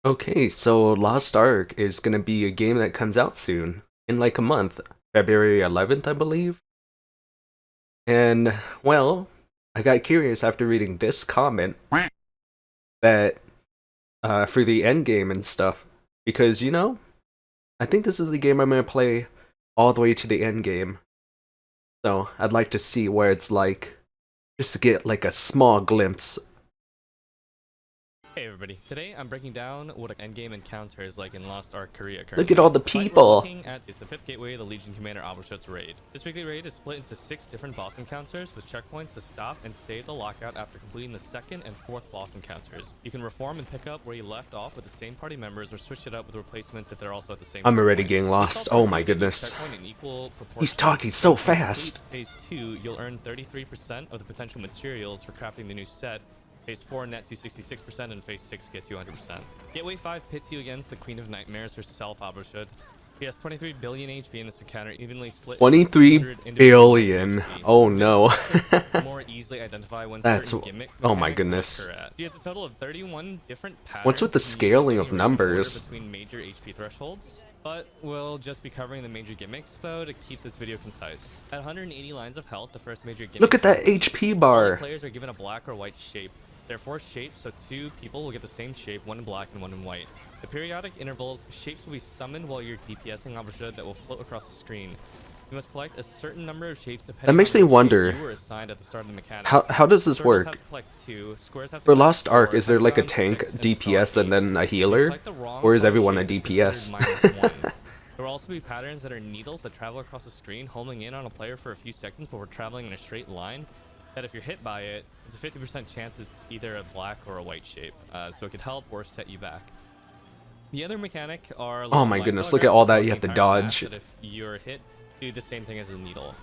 Okay, so Lost Ark is gonna be a game that comes out soon, in like a month, February 11th, I believe. And, well, I got curious after reading this comment that, for the end game and stuff, because, I think this is the game I'm gonna play all the way to the end game. So, I'd like to see where it's like, just to get like a small glimpse. Hey everybody, today I'm breaking down what an endgame encounter is like in Lost Ark Korea currently. Look at all the people! What we're looking at is the 5th gateway of the Legion Commander Albershut's raid. This weekly raid is split into 6 different boss encounters with checkpoints to stop and save the lockout after completing the 2nd and 4th boss encounters. You can reform and pick up where you left off with the same party members or switch it up with replacements if they're also at the same I'm already checkpoint. getting lost, oh my goodness. He's talking so fast! Phase 2, you'll earn 33% of the potential materials for crafting the new set. Phase 4 nets you 66%, and Phase 6 gets you 100%. Gateway 5 pits you against the Queen of Nightmares herself, Abrashud. He has 23 billion HP in this encounter, evenly split. 23 billion. Oh no. More easily identify when That's gimmick. Oh my goodness. He has a total of 31 different patterns. What's with the scaling of numbers? Between major HP thresholds. But we'll just be covering the major gimmicks though to keep this video concise. At 180 lines of health, the first major gimmick. Look at that HP bar. Players are given a black or white shape. There are 4 shapes, so 2 people will get the same shape, 1 in black and 1 in white. The periodic intervals, shapes will be summoned while you're DPSing Abrashud that will float across the screen. You must collect a certain number of shapes depending that makes on me the wonder, you were assigned at the start of the mechanic. how does this Circles work? have to collect 2, squares have to For collect Lost Ark, 4, is there like a hexagons, tank, 6, and DPS, and then a If you healer? collect the wrong Or is color everyone a shape, it's DPS? considered -1. There will also be patterns that are needles that travel across the screen, homing in on a player for a few seconds before traveling in a straight line. That if you're hit by it, it's a 50% chance it's either a black or a white shape, so it could help or set you back. The other mechanic are Oh my goodness, look at all that you have to dodge. That if you're hit, do the same thing as a needle.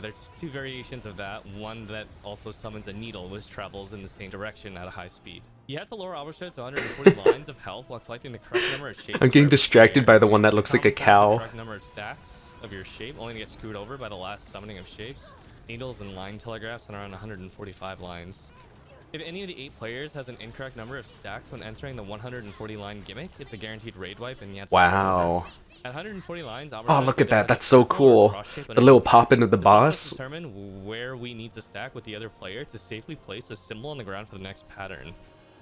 There's 2 variations of that. One that also summons a needle, which travels in the same direction at a high speed. You have to lower Abrashud to 140 lines of health while collecting the correct number of shapes. I'm getting distracted by the one that looks like a cow. The correct number of stacks of your shape, only to get screwed over by the last summoning of shapes. Needles and line telegraphs and around 145 lines. If any of the 8 players has an incorrect number of stacks when entering the 140 line gimmick, it's a guaranteed raid wipe and yet. Wow. At 140 lines, oh look at that, that's so cool. The little pop into the boss. Determine where we need to stack with the other player to safely place a symbol on the ground for the next pattern.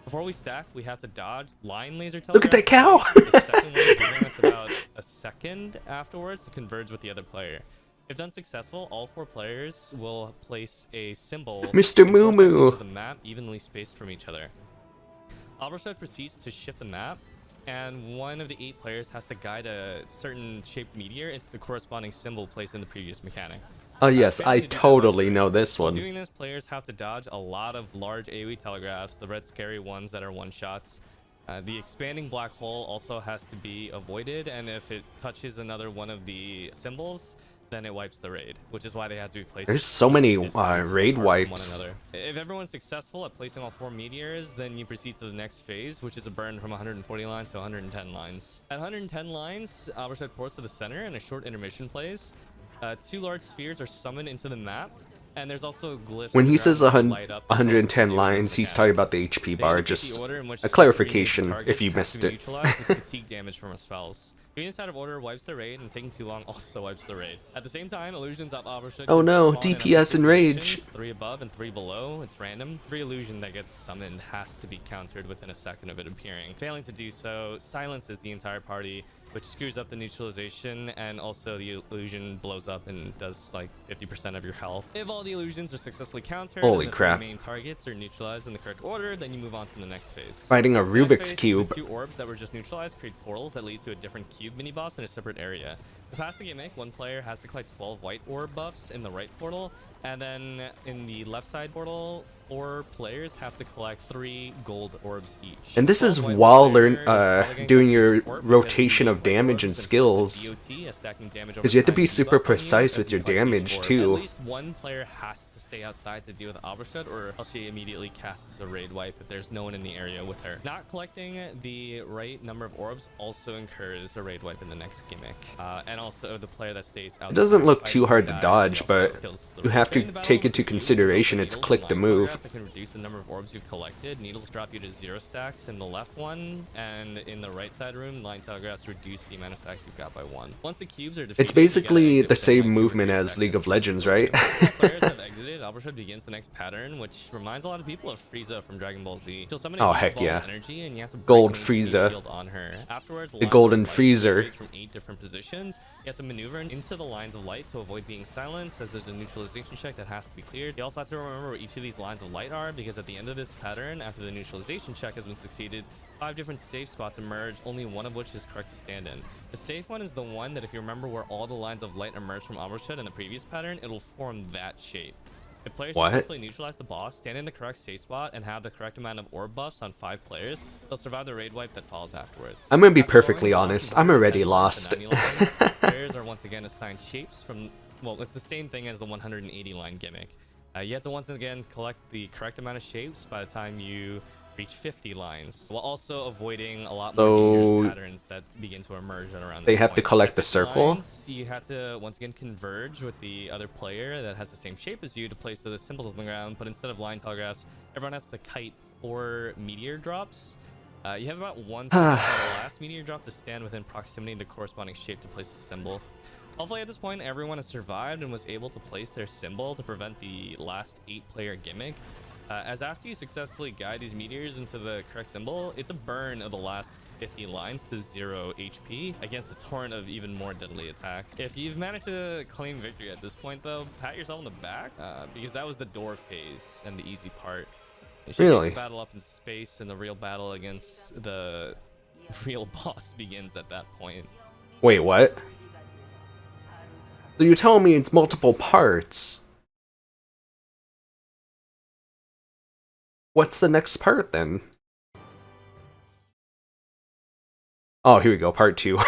Before we stack, we have to dodge line laser telegraph. Look at that cow! The second one giving us about a second afterwards to converge with the other player. If done successful, all 4 players will place a symbol Mr. Moo Moo of the map evenly spaced from each other. Abrashud proceeds to shift the map, and one of the 8 players has to guide a certain shaped meteor into the corresponding symbol placed in the previous mechanic. Oh yes, I totally know this one. Doing this, players have to dodge a lot of large AoE telegraphs, the red scary ones that are one-shots. The expanding black hole also has to be avoided, and if it touches another one of the symbols, then it wipes the raid, which is why they had to be placed. There's so many raid wipes. If everyone's successful at placing all 4 meteors, then you proceed to the next phase, which is a burn from 140 lines to 110 lines. At 110 lines, Abrashud ports to the center and a short intermission plays. 2 large spheres are summoned into the map, and there's also glyphs. When he says 110 lines, he's talking about the HP bar, just a clarification if you missed it. Fatigue damage from our spells. Being inside of order wipes the raid, and taking too long also wipes the raid. At the same time, illusions of Abrashud. Oh no, DPS and rage. 3 above and 3 below. It's random. Every illusion that gets summoned has to be countered within a second of it appearing. Failing to do so silences the entire party, which screws up the neutralization, and also the illusion blows up and does like 50% of your health. If all the illusions are successfully countered, holy and crap, the main targets are neutralized in the correct order, then you move on to the next phase. Fighting a Rubik's Cube. The 2 orbs that were just neutralized create portals that lead to a different cube mini-boss in a separate area. To pass the gimmick, 1 player has to collect 12 white orb buffs in the right portal, and then in the left side portal, 4 players have to collect 3 gold orbs each. And this is while doing your rotation of damage and skills, because you have to be super precise with your damage too. At least 1 player has to stay outside to deal with Abrashud, or else she immediately casts a raid wipe if there's no one in the area with her. Not collecting the right number of orbs also incurs a raid wipe in the next gimmick, and also the player that stays out. It doesn't look too hard to dodge, but you have have to During the battle take over into the cube, consideration you it's drop the click to needles and move. that can reduce the number of orbs you've collected. Needles drop you to 0 stacks in the left one, and in the right side room, line telegraphs reduce the amount of stacks you've got by 1. Once the cubes are defeated, It's basically you gotta the exit within, same like, 2 or movement 3 as League of seconds. Legends, right? Once all players have exited, Albershot begins the next pattern, which reminds a lot of people of Frieza from Dragon Ball Z. She'll summon a Oh, huge heck ball yeah. of energy, and you have to break Gold an HP Frieza. shield on her. Afterwards, The lines golden of light freezer. rays from 8 different positions. You have to maneuver into the lines of light to avoid being silenced, as there's a neutralization check that has to be cleared. You also have to remember where each of these lines of light are, because at the end of this pattern, after the neutralization check has been succeeded, 5 different safe spots emerge, only one of which is correct to stand in. The safe one is the one that if you remember where all the lines of light emerge from Albershot in the previous pattern, it'll form that shape. If players What? successfully neutralize the boss, stand in the correct safe spot, and have the correct amount of orb buffs on 5 players, they'll survive the raid wipe that follows afterwards. I'm gonna be After lowering perfectly the boss honest, from I'm already 110 lines lost. to 90 lines, players are once again assigned shapes from, well, it's the same thing as the 180 line gimmick. You have to once again collect the correct amount of shapes by the time you reach 50 lines, while also avoiding a lot more dangerous patterns that begin to emerge at around this They have to point. collect At the 50 circle? lines, you have to once again converge with the other player that has the same shape as you to place the symbols on the ground, but instead of line telegraphs, everyone has to kite 4 meteor drops. You have about 1 second for the last meteor drop to stand within proximity of the corresponding shape to place the symbol. Hopefully at this point everyone has survived and was able to place their symbol to prevent the last 8-player gimmick. As after you successfully guide these meteors into the correct symbol, it's a burn of the last 50 lines to 0 HP against a torrent of even more deadly attacks. If you've managed to claim victory at this point though, pat yourself on the back, because that was the door phase and the easy part. She takes the battle up in space, and the real battle against the real boss begins at that point. Wait, what? So you're telling me it's multiple parts? What's the next part then? Oh, here we go, part 2.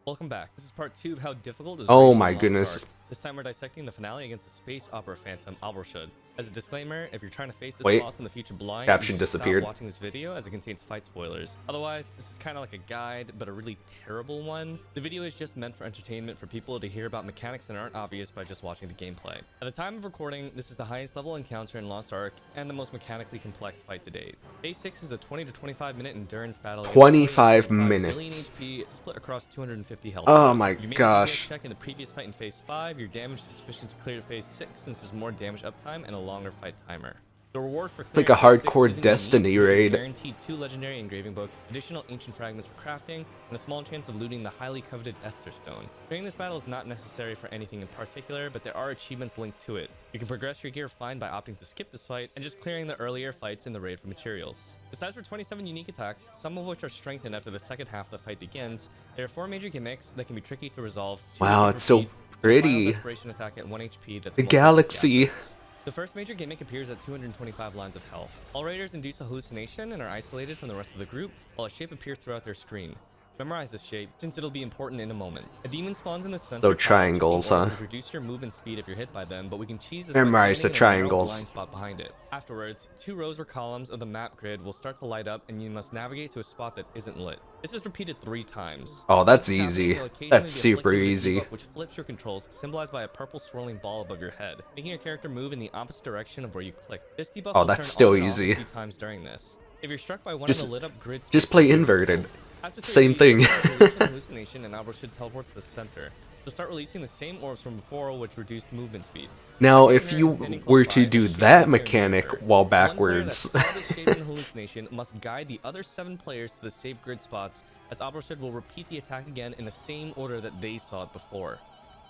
Welcome back. This is part 2 of how difficult is Oh raiding my Lost goodness. Ark. This time we're dissecting the finale against the space opera phantom Albershot. As a disclaimer, if you're trying to face this boss in the future blind, Caption you should disappeared. stop watching this video as it contains fight spoilers. Otherwise, this is kind of like a guide, but a really terrible one. The video is just meant for entertainment for people to hear about mechanics that aren't obvious by just watching the gameplay. At the time of recording, this is the highest level encounter in Lost Ark and the most mechanically complex fight to date. Phase 6 is a 20 to 25 minute endurance battle. 25 billion minutes. HP split across 250 health. Oh bars. my You made a gosh. DPS check in the previous fight in phase 5, your damage is sufficient to clear phase 6 since there's more damage uptime and a longer fight timer. The reward for It's like a clearing phase 6 hardcore isn't Destiny unique, but you're raid. guaranteed 2 legendary engraving books, additional ancient fragments for crafting, and a small chance of looting the highly coveted Esther Stone. Clearing this battle is not necessary for anything in particular, but there are achievements linked to it. You can progress your gear fine by opting to skip this fight and just clearing the earlier fights in the raid for materials. Besides for 27 unique attacks, some of which are strengthened after the second half of the fight begins, there are 4 major gimmicks that can be tricky to resolve. 2 Wow, that it's so repeat, the final pretty. desperation attack at 1 HP that's The mostly galaxy. gapless. The first major gimmick appears at 225 lines of health. All raiders induce a hallucination and are isolated from the rest of the group, while a shape appears throughout their screen. Memorize this shape, since it'll be important in a moment. A demon spawns in the center. So triangles, huh? Reduce your movement speed if you're hit by them, but we can cheese this Memorize by the standing in a narrow triangles. blind spot behind it. Afterwards, 2 rows or columns of the map grid will start to light up, and you must navigate to a spot that isn't lit. This is repeated 3 times. Oh, that's This happening easy. will occasionally That's be super afflicted with a easy. debuff which flips your controls, symbolized by a purple swirling ball above your head, making your character move in the opposite direction of where you click. This debuff Oh, will that's turn still on and off easy. a few times during this. If you're struck by one Just- of the lit up grids, just play inverted. after Same 3 thing. hallucination, and Albershot teleports to the center. To start releasing the same orbs from before, which reduced movement speed. Now, Every if player you standing close were by to has do shaped that up their mechanic inverter. while One player that backwards, saw this shape in the hallucination must guide the other 7 players to the safe grid spots, as Albershot will repeat the attack again in the same order that they saw it before.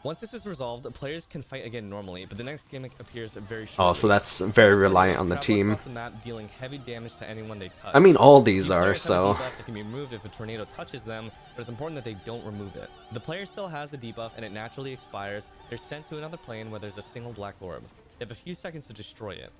Once this is resolved, players can fight again normally, but the next gimmick appears very shortly. oh, so that's very reliant on the Travel team. across the map, dealing heavy damage to anyone they touch. I mean, all these These are, players have a so... debuff that can be removed if a tornado touches them, but it's important that they don't remove it. The player still has the debuff and it naturally expires. They're sent to another plane where there's a single black orb. They have a few seconds to destroy it.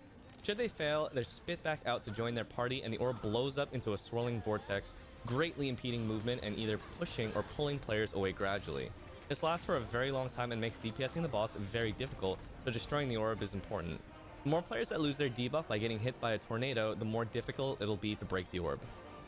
Should they fail, they're spit back out to join their party, and the orb blows up into a swirling vortex, greatly impeding movement and either pushing or pulling players away gradually. This lasts for a very long time and makes DPSing the boss very difficult, so destroying the orb is important. The more players that lose their debuff by getting hit by a tornado, the more difficult it'll be to break the orb.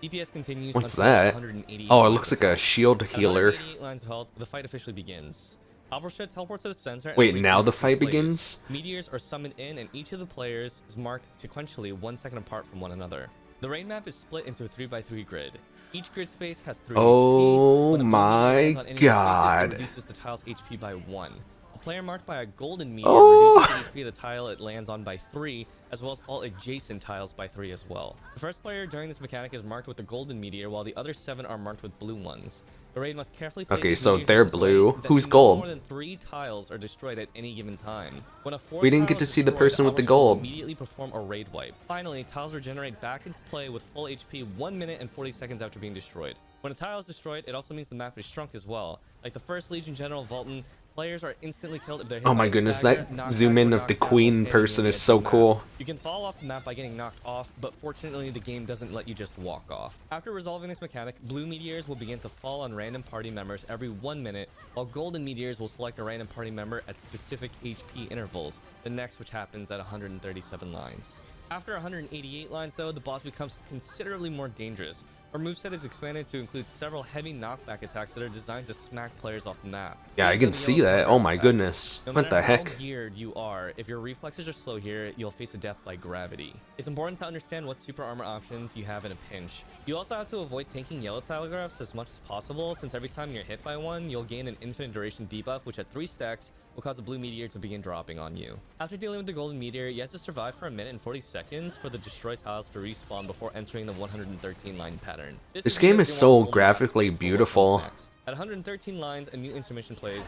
DPS continues What's until that? 188 Oh, it lines looks of like a health. shield At healer. 188 lines of health, the fight officially begins. Albershot teleports to the center. And Wait, every now time the it fight plays, begins? Meteors are summoned in, and each of the players is marked sequentially 1 second apart from one another. The raid map is split into a 3x3 grid. Each grid space has 3 HP. Oh When a blue meteor lands my on any of the spaces, it god. reduces the tile's HP by 1. A player marked by a golden meteor Oh. reduces the HP of the tile it lands on by 3, as well as all adjacent tiles by 3 as well. The first player during this mechanic is marked with the golden meteor, while the other 7 are marked with blue ones. The raid must carefully place Okay, these so meteors they're in such a way blue. that Who's no gold? more than 3 tiles are destroyed at any given time. When a fourth We didn't tile get to is see the destroyed, person with the Albershot will gold. immediately perform a raid wipe. Finally, tiles regenerate back into play with full HP 1 minute and 40 seconds after being destroyed. When a tile is destroyed, it also means the map is shrunk as well. Like the first Legion General Vulcan, players are instantly killed if they're hit Oh by my a goodness, stagger, that knockback, zoom or in of the knockdown while queen standing person near is the edge so of the map. cool. You can fall off the map by getting knocked off, but fortunately the game doesn't let you just walk off. After resolving this mechanic, blue meteors will begin to fall on random party members every 1 minute, while golden meteors will select a random party member at specific HP intervals, the next which happens at 137 lines. After 188 lines though, the boss becomes considerably more dangerous. Our moveset is expanded to include several heavy knockback attacks that are designed to smack players off the map. Yeah, I These can are the see yellow that. cover Oh my attacks. goodness. No What matter the how heck? geared you are, if your reflexes are slow here, you'll face a death by gravity. It's important to understand what super armor options you have in a pinch. You also have to avoid tanking yellow telegraphs as much as possible, since every time you're hit by one, you'll gain an infinite duration debuff, which at 3 stacks will cause a blue meteor to begin dropping on you. After dealing with the golden meteor, you have to survive for 1 minute and 40 seconds for the destroyed tiles to respawn before entering the 113 line pattern. This game is because you so want full map graphically space for what beautiful. comes next. At 113 lines, a new intermission plays.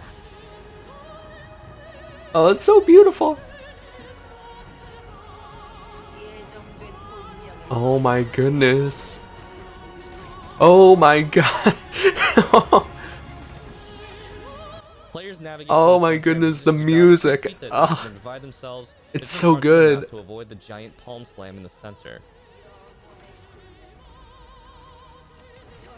Oh, it's so beautiful. Oh my goodness. Oh my god. Players navigate Oh to the my center goodness, and the use music. pizza attacks Ah. to divide themselves. It's Different so parts of the map good. to avoid the giant palm slam in the center.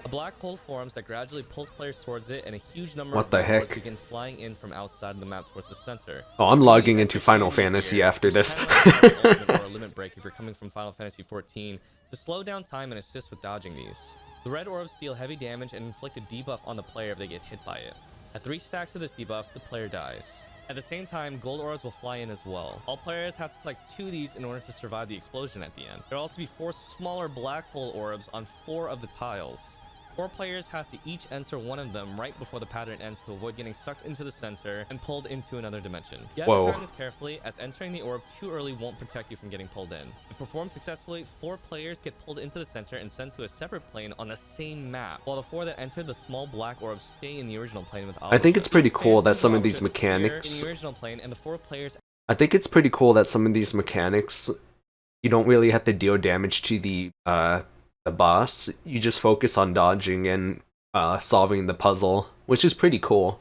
A black hole forms that gradually pulls players towards it, and a huge number What of the black holes heck? begin flying in from outside of the map towards the center. Oh, I'm These logging guys into are Final shooting Fantasy here, after which this. is kinda like an ultimate or a limit break if you're coming from Final Fantasy 14 to slow down time and assist with dodging these. The red orbs deal heavy damage and inflict a debuff on the player if they get hit by it. At 3 stacks of this debuff, the player dies. At the same time, gold orbs will fly in as well. All players have to collect 2 of these in order to survive the explosion at the end. There will also be 4 smaller black hole orbs on 4 of the tiles. 4 players have to each enter one of them right before the pattern ends to avoid getting sucked into the center and pulled into another dimension. You have Whoa. to time this carefully, as entering the orb too early won't protect you from getting pulled in. If performed successfully, 4 players get pulled into the center and sent to a separate plane on the same map, while the 4 that entered the small black orb stay in the original plane with I think it's pretty cool that some of these In mechanics. the original plane, and the 4 players I think it's pretty cool that some of these mechanics, you don't really have to deal damage to the boss. You just focus on dodging and solving the puzzle, which is pretty cool.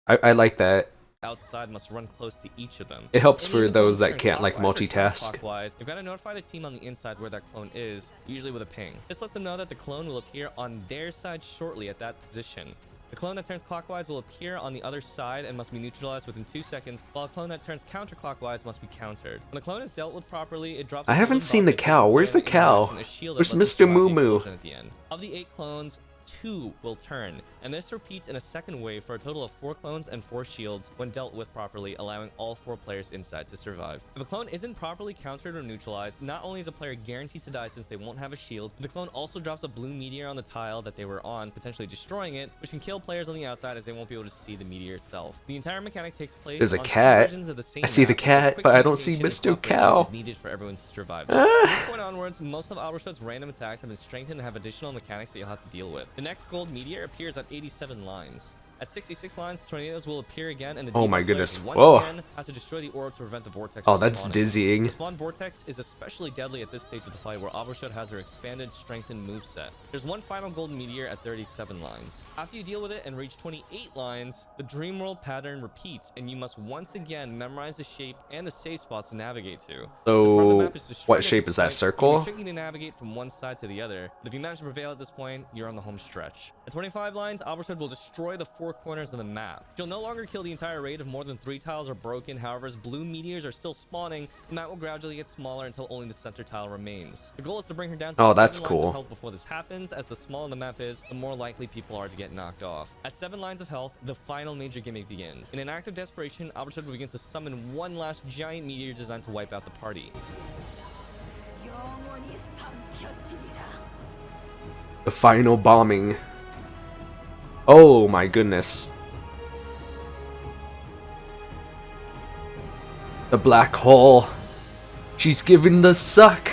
I like that. outside must run close to each of them. It helps Any for of the those clones that turn can't like clockwise or multitask. counterclockwise, you've got to notify the team on the inside where that clone is, usually with a ping. This lets them know that the clone will appear on their side shortly at that position. The clone that turns clockwise will appear on the other side and must be neutralized within 2 seconds, while a clone that turns counterclockwise must be countered. When a clone is dealt with properly, it drops. I haven't seen the cow. Where's the cow? Where's Mr. Moo Moo? At the end. Of the 8 clones, 2 will turn, and this repeats in a second wave for a total of 4 clones and 4 shields when dealt with properly, allowing all 4 players inside to survive. If a clone isn't properly countered or neutralized, not only is a player guaranteed to die since they won't have a shield, but the clone also drops a blue meteor on the tile that they were on, potentially destroying it, which can kill players on the outside as they won't be able to see the meteor itself. The entire mechanic takes place There's a on 2 cat. versions of the same I see the map, so cat, quick but I don't see communication and Mr. cooperation Cow. is needed for everyone to survive. From this point onwards, most of Albershot's random attacks have been strengthened and have additional mechanics that you'll have to deal with. The next gold meteor appears at 87 lines. At 66 lines, tornadoes will appear again, and the Oh my debuff goodness. players once Whoa. again have to destroy the orb to prevent the vortex Oh, from that's spawning. dizzying. The spawn vortex is especially deadly at this stage of the fight, where Albershot has her expanded, strengthened moveset. There's one final golden meteor at 37 lines. After you deal with it and reach 28 lines, the dream world pattern repeats, and you must once again memorize the shape and the safe spots to navigate to. This part of the So, map is destroyed what at shape this is that point. It can circle? be tricky to navigate from one side to the other, but if you manage to prevail at this point, you're on the home stretch. At 25 lines, Albershot will destroy the 4 corners of the map. She'll no longer kill the entire raid if more than 3 tiles are broken. However, as blue meteors are still spawning, the map will gradually get smaller until only the center tile remains. The goal is to bring her down to Oh, 7 that's lines cool. of health before this happens, as the smaller the map is, the more likely people are to get knocked off. At 7 lines of health, the final major gimmick begins. In an act of desperation, Albershot will begin to summon one last giant meteor designed to wipe out the party. The final bombing. Oh my goodness. The black hole. She's giving the suck.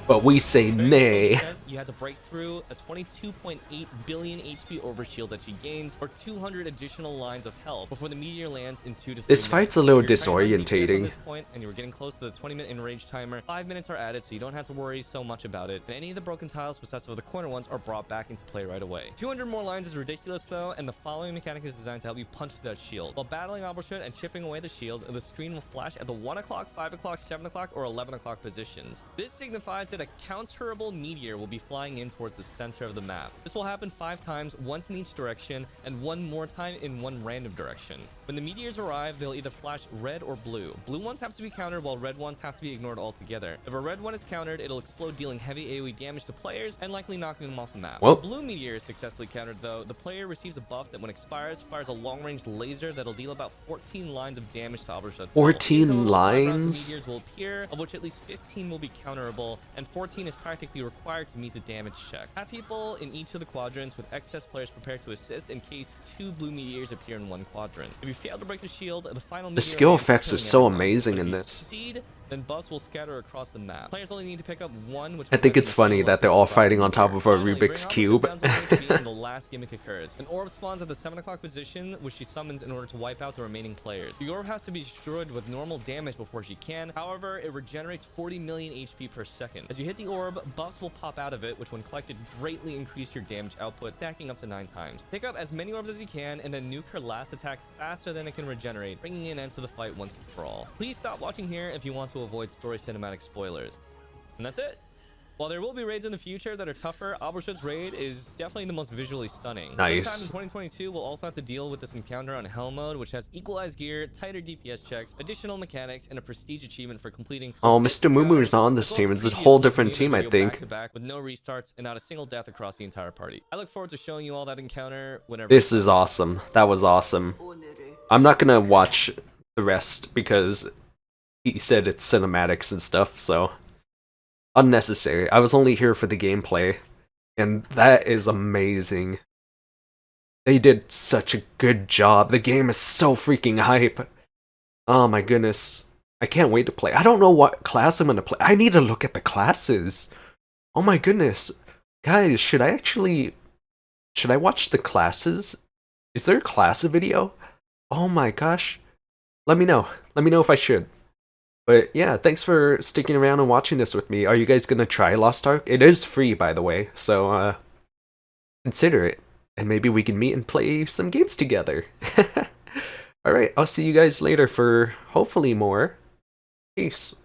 But we say nay. You had to break through a 22.8 billion HP overshield that she gains, or 200 additional lines of health before the meteor lands in 2 to 3 This minutes. fight's a little If you're trying to run DPS disorientating. At this point, and you were getting close to the 20-minute enrage timer, 5 minutes are added, so you don't have to worry so much about it. And any of the broken tiles, besides for the corner ones, are brought back into play right away. 200 more lines is ridiculous though, and the following mechanic is designed to help you punch through that shield. While battling Albershot and chipping away the shield, the screen will flash at the 1 o'clock, 5 o'clock, 7 o'clock, or 11 o'clock positions. This signifies that a counterable meteor will be flying in towards the center of the map. This will happen 5 times, once in each direction, and 1 more time in 1 random direction. When the meteors arrive, they'll either flash red or blue. Blue ones have to be countered, while red ones have to be ignored altogether. If a red one is countered, it'll explode, dealing heavy AoE damage to players and likely knocking them off the map. Well, If a blue meteor is successfully countered though, the player receives a buff that when expires, fires a long-range laser that'll deal about 14 lines of damage to Albershot's 14 hull. 5 rounds of lines? meteors will appear, of which at least 15 will be counterable, and 14 is practically required to meet the damage check. Have people in each of the quadrants with excess players prepared to assist in case 2 blue meteors appear in 1 quadrant. If you fail to break the shield, the final the meteor skill lands, effects are killing so everyone. amazing But if in you this. succeed, then buffs will scatter across the map. Players only need to pick up 1, which I think it's funny that they're all fighting on top of a Finally, Rubik's bring Cube. Albershot down to where to be, and the last gimmick occurs. An orb spawns at the 7 o'clock position, which she summons in order to wipe out the remaining players. The orb has to be destroyed with normal damage before she can. However, it regenerates 40 million HP per second. As you hit the orb, buffs will pop out of it, which when collected greatly increase your damage output, stacking up to 9 times. Pick up as many orbs as you can, and then nuke her last attack faster than it can regenerate, bringing an end to the fight once and for all. Please stop watching here if you want to avoid story cinematic spoilers. And that's it. While there will be raids in the future that are tougher, Albershot's raid is definitely the most visually stunning. Nice. Sometime in 2022, we'll also have to deal with this encounter on Hell mode, which has equalized gear, tighter DPS checks, additional mechanics, and a prestige achievement for completing. Oh, Mr. Muumu's on this team. It's a whole different team, I think. Back to back with no restarts and not a single death across the entire party. I look forward to showing you all that encounter whenever. This is awesome. That was awesome. I'm not gonna watch the rest because he said it's cinematics and stuff, so unnecessary. I was only here for the gameplay, and that is amazing. They did such a good job. The game is so freaking hype. Oh my goodness. I can't wait to play. I don't know what class I'm gonna play. I need to look at the classes. Oh my goodness. Guys, should I watch the classes? Is there a class video? Oh my gosh. Let me know. Let me know if I should. But yeah, thanks for sticking around and watching this with me. Are you guys gonna try Lost Ark? It is free, by the way, so consider it. And maybe we can meet and play some games together. Alright, I'll see you guys later for hopefully more. Peace.